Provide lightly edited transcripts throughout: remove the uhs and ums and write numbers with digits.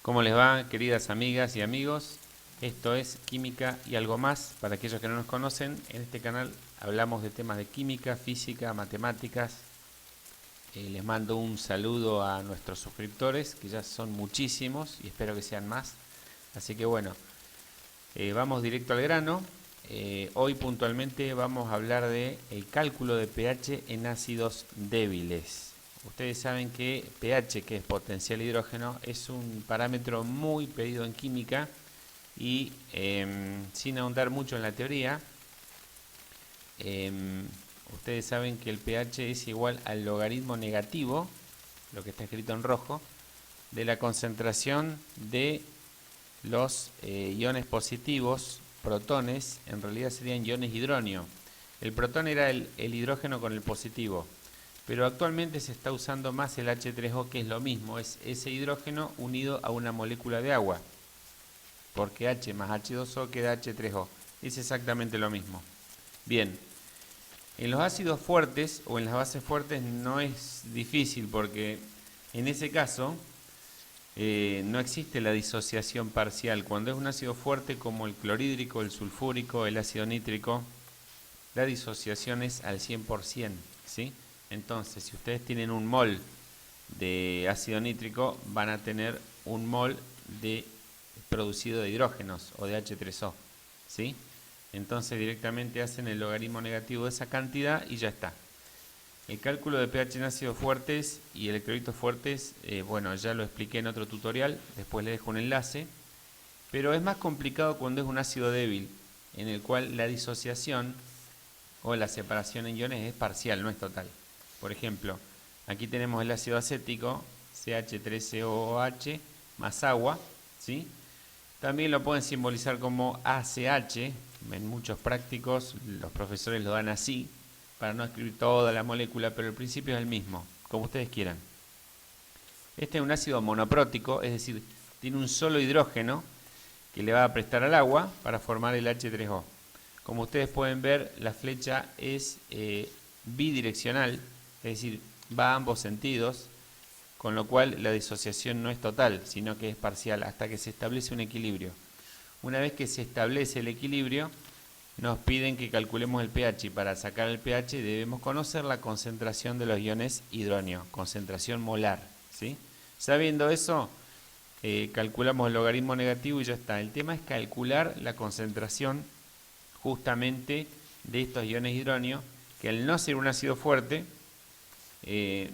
¿Cómo les va, queridas amigas y amigos? Esto es Química y algo más. Para aquellos que no nos conocen, en este canal hablamos de temas de química, física, matemáticas. Les mando un saludo a nuestros suscriptores, que ya son muchísimos y espero que sean más. Así que bueno, vamos directo al grano. Hoy puntualmente vamos a hablar de el cálculo de pH en ácidos débiles. Ustedes saben que pH, que es potencial hidrógeno, es un parámetro muy pedido en química y sin ahondar mucho en la teoría, ustedes saben que el pH es igual al logaritmo negativo, lo que está escrito en rojo, de la concentración de los iones positivos, protones, en realidad serían iones hidronio. El protón era el hidrógeno con el positivo, pero actualmente se está usando más el H3O, que es lo mismo, es ese hidrógeno unido a una molécula de agua, porque H más H2O queda H3O, es exactamente lo mismo. Bien, en los ácidos fuertes o en las bases fuertes no es difícil, porque en ese caso no existe la disociación parcial. Cuando es un ácido fuerte como el clorhídrico, el sulfúrico, el ácido nítrico, la disociación es al 100%, ¿sí? Entonces, si ustedes tienen un mol de ácido nítrico, van a tener un mol de producido de hidrógenos o de H3O, ¿sí? Entonces directamente hacen el logaritmo negativo de esa cantidad y ya está. El cálculo de pH en ácidos fuertes y electrolitos fuertes, bueno, ya lo expliqué en otro tutorial, después les dejo un enlace, pero es más complicado cuando es un ácido débil, en el cual la disociación o la separación en iones es parcial, no es total. Por ejemplo, aquí tenemos el ácido acético, CH3COOH, más agua, ¿sí? También lo pueden simbolizar como ACH, en muchos prácticos los profesores lo dan así, para no escribir toda la molécula, pero el principio es el mismo, como ustedes quieran. Este es un ácido monoprótico, es decir, tiene un solo hidrógeno que le va a prestar al agua para formar el H3O. Como ustedes pueden ver, la flecha es bidireccional, es decir, va a ambos sentidos, con lo cual la disociación no es total, sino que es parcial, hasta que se establece un equilibrio. Una vez que se establece el equilibrio, nos piden que calculemos el pH, y para sacar el pH debemos conocer la concentración de los iones hidronio, concentración molar, ¿sí? Sabiendo eso, calculamos el logaritmo negativo y ya está. El tema es calcular la concentración justamente de estos iones hidronio, que al no ser un ácido fuerte,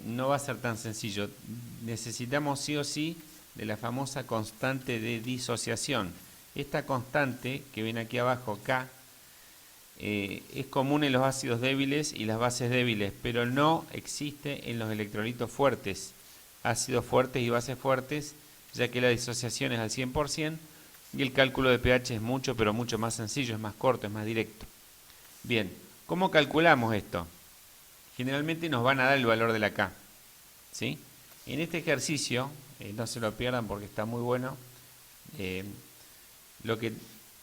no va a ser tan sencillo. Necesitamos sí o sí de la famosa constante de disociación. Esta constante que ven aquí abajo, K, es común en los ácidos débiles y las bases débiles, pero no existe en los electrolitos fuertes, ácidos fuertes y bases fuertes, ya que la disociación es al 100% y el cálculo de pH es mucho, pero mucho más sencillo, es más corto, es más directo. Bien, ¿cómo calculamos esto? Generalmente nos van a dar el valor de la K, ¿sí? En este ejercicio, no se lo pierdan porque está muy bueno, lo que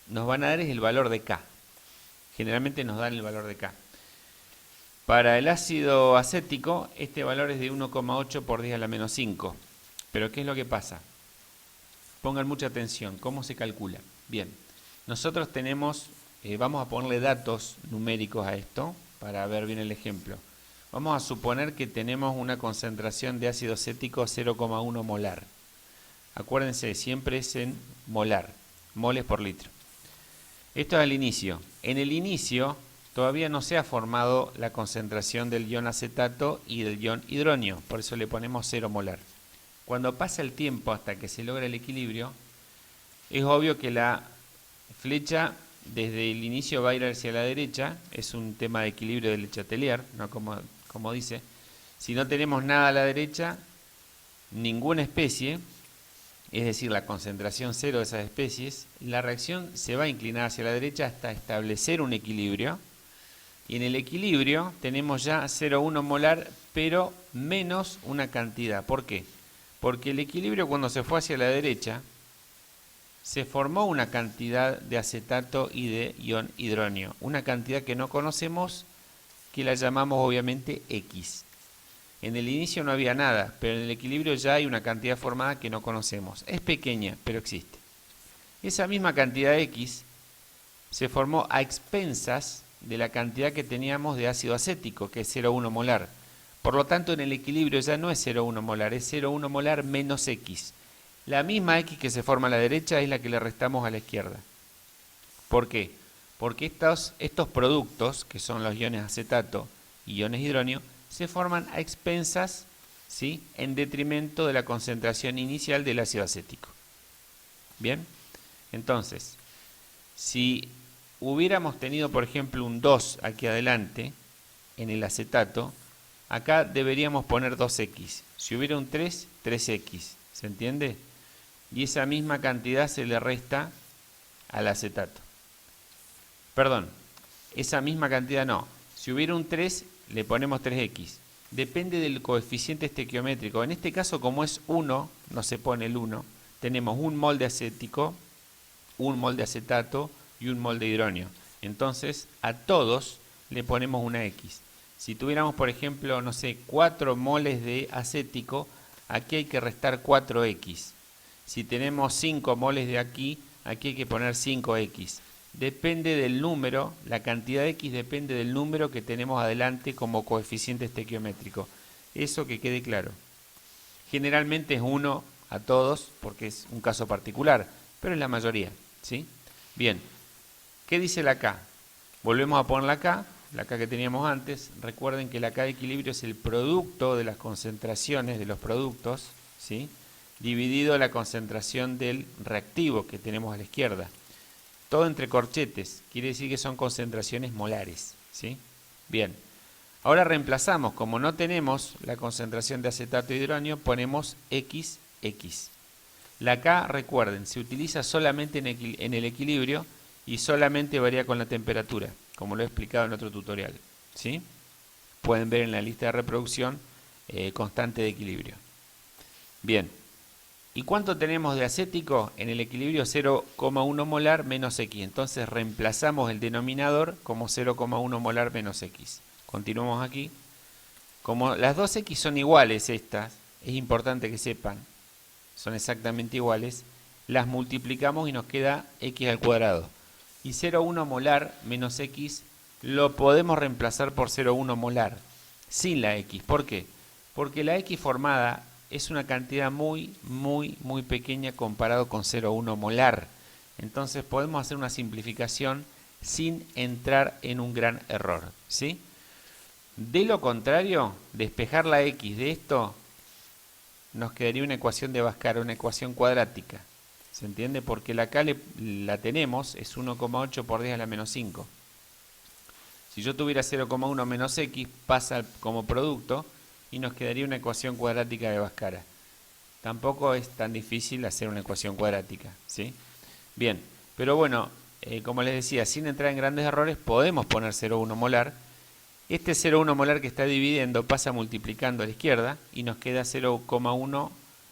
nos van a dar es el valor de K. Generalmente nos dan el valor de K. Para el ácido acético, este valor es de 1,8 por 10 a la menos 5. Pero ¿qué es lo que pasa? Pongan mucha atención, ¿cómo se calcula? Bien, nosotros tenemos, vamos a ponerle datos numéricos a esto para ver bien el ejemplo. Vamos a suponer que tenemos una concentración de ácido acético 0,1 molar. Acuérdense, siempre es en molar, moles por litro. Esto es al inicio. En el inicio todavía no se ha formado la concentración del ion acetato y del ion hidronio, por eso le ponemos 0 molar. Cuando pasa el tiempo hasta que se logra el equilibrio, es obvio que la flecha desde el inicio va a ir hacia la derecha, es un tema de equilibrio del Le Chatelier, ¿no? Como dice, si no tenemos nada a la derecha, ninguna especie, es decir, la concentración cero de esas especies, la reacción se va a inclinar hacia la derecha hasta establecer un equilibrio, y en el equilibrio tenemos ya 0,1 molar, pero menos una cantidad. ¿Por qué? Porque el equilibrio, cuando se fue hacia la derecha, se formó una cantidad de acetato y de ion hidronio, una cantidad que no conocemos, que la llamamos obviamente X. En el inicio no había nada, pero en el equilibrio ya hay una cantidad formada que no conocemos. Es pequeña, pero existe. Esa misma cantidad X se formó a expensas de la cantidad que teníamos de ácido acético, que es 0,1 molar. Por lo tanto, en el equilibrio ya no es 0,1 molar, es 0,1 molar menos X. La misma X que se forma a la derecha es la que le restamos a la izquierda. ¿Por qué? Porque estos productos, que son los iones acetato y iones hidronio, se forman a expensas, ¿sí?, en detrimento de la concentración inicial del ácido acético. Bien, entonces, si hubiéramos tenido, por ejemplo, un 2 aquí adelante, en el acetato, acá deberíamos poner 2X. Si hubiera un 3, 3X. ¿Se entiende? Y esa misma cantidad se le resta al acetato. Perdón, esa misma cantidad no. Si hubiera un 3, le ponemos 3X. Depende del coeficiente estequiométrico. En este caso, como es 1, no se pone el 1. Tenemos un mol de acético, un mol de acetato y un mol de hidronio. Entonces, a todos le ponemos una X. Si tuviéramos, por ejemplo, no sé, 4 moles de acético, aquí hay que restar 4X. Si tenemos 5 moles de aquí hay que poner 5X. Depende del número, la cantidad de X depende del número que tenemos adelante como coeficiente estequiométrico. Eso que quede claro. Generalmente es 1 a todos porque es un caso particular, pero es la mayoría, ¿sí? Bien, ¿qué dice la K? Volvemos a poner la K que teníamos antes. Recuerden que la K de equilibrio es el producto de las concentraciones de los productos, ¿sí?, dividido la concentración del reactivo que tenemos a la izquierda. Todo entre corchetes, quiere decir que son concentraciones molares, ¿sí? Bien, ahora reemplazamos, como no tenemos la concentración de acetato e hidronio, ponemos XX. La K, recuerden, se utiliza solamente en el equilibrio y solamente varía con la temperatura, como lo he explicado en otro tutorial, ¿sí? Pueden ver en la lista de reproducción constante de equilibrio. Bien, ¿y cuánto tenemos de acético? En el equilibrio 0,1 molar menos X. Entonces reemplazamos el denominador como 0,1 molar menos X. Continuamos aquí. Como las dos X son iguales estas, es importante que sepan, son exactamente iguales, las multiplicamos y nos queda X al cuadrado. Y 0,1 molar menos X lo podemos reemplazar por 0,1 molar, sin la X. ¿Por qué? Porque la X formada es una cantidad muy pequeña comparado con 0,1 molar. Entonces podemos hacer una simplificación sin entrar en un gran error, ¿sí? De lo contrario, despejar la X de esto nos quedaría una ecuación de Bhaskara, una ecuación cuadrática. ¿Se entiende? Porque la K la tenemos, es 1,8 por 10 a la menos 5. Si yo tuviera 0,1 menos X, pasa como producto y nos quedaría una ecuación cuadrática de Bhaskara. Tampoco es tan difícil hacer una ecuación cuadrática, ¿sí? Bien, pero bueno, como les decía, sin entrar en grandes errores, podemos poner 0,1 molar. Este 0,1 molar que está dividiendo pasa multiplicando a la izquierda y nos queda 0,1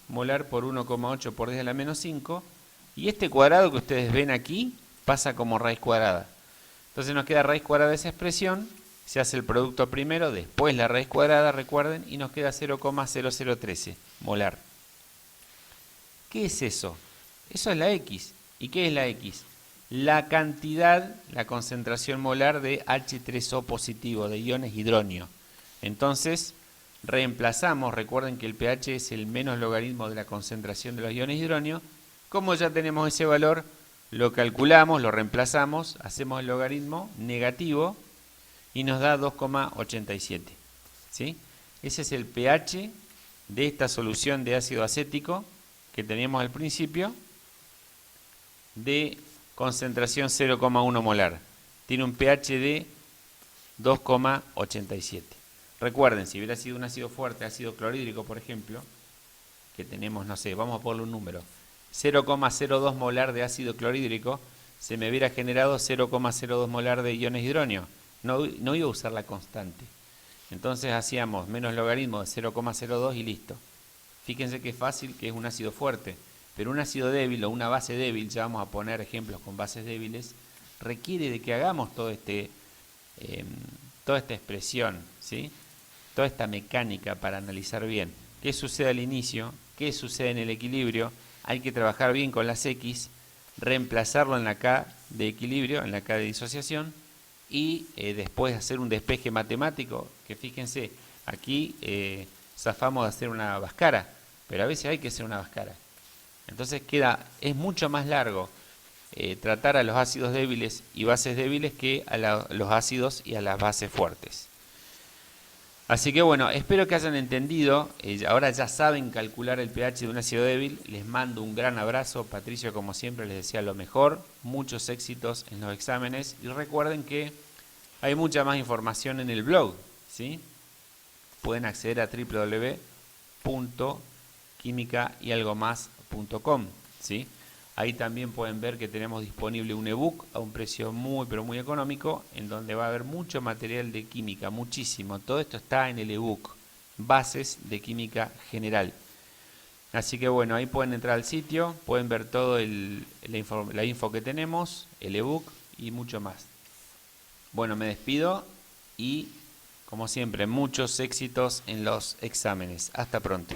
molar por 1,8 por 10 a la menos 5. Y este cuadrado que ustedes ven aquí pasa como raíz cuadrada. Entonces nos queda raíz cuadrada de esa expresión. Se hace el producto primero, después la raíz cuadrada, recuerden, y nos queda 0,0013 molar. ¿Qué es eso? Eso es la X. ¿Y qué es la X? La cantidad, la concentración molar de H3O positivo, de iones hidronio. Entonces, reemplazamos, recuerden que el pH es el menos logaritmo de la concentración de los iones hidronio. Como ya tenemos ese valor, lo calculamos, lo reemplazamos, hacemos el logaritmo negativo y nos da 2,87. ¿Sí? Ese es el pH de esta solución de ácido acético que teníamos al principio, de concentración 0,1 molar. Tiene un pH de 2,87. Recuerden, si hubiera sido un ácido fuerte, ácido clorhídrico, por ejemplo, que tenemos, no sé, vamos a ponerle un número, 0,02 molar de ácido clorhídrico, se me hubiera generado 0,02 molar de iones hidronio. No iba a usar la constante. Entonces hacíamos menos logaritmo de 0,02 y listo. Fíjense qué fácil que es un ácido fuerte. Pero un ácido débil o una base débil, ya vamos a poner ejemplos con bases débiles, requiere de que hagamos toda esta expresión, ¿sí? toda esta mecánica para analizar bien qué sucede al inicio, qué sucede en el equilibrio. Hay que trabajar bien con las X, reemplazarlo en la K de equilibrio, en la K de disociación, y después hacer un despeje matemático, que fíjense, aquí zafamos de hacer una Bhaskara, pero a veces hay que hacer una Bhaskara. Entonces es mucho más largo tratar a los ácidos débiles y bases débiles que a los ácidos y a las bases fuertes. Así que bueno, espero que hayan entendido. Ahora ya saben calcular el pH de un ácido débil. Les mando un gran abrazo. Patricio, como siempre, les desea lo mejor. Muchos éxitos en los exámenes. Y recuerden que hay mucha más información en el blog, ¿sí? Pueden acceder a www.quimicayalgomás.com, ¿sí? Ahí también pueden ver que tenemos disponible un ebook a un precio muy pero muy económico, en donde va a haber mucho material de química, muchísimo. Todo esto está en el ebook, Bases de Química General. Así que bueno, ahí pueden entrar al sitio, pueden ver todo la info que tenemos, el ebook y mucho más. Bueno, me despido y como siempre, muchos éxitos en los exámenes. Hasta pronto.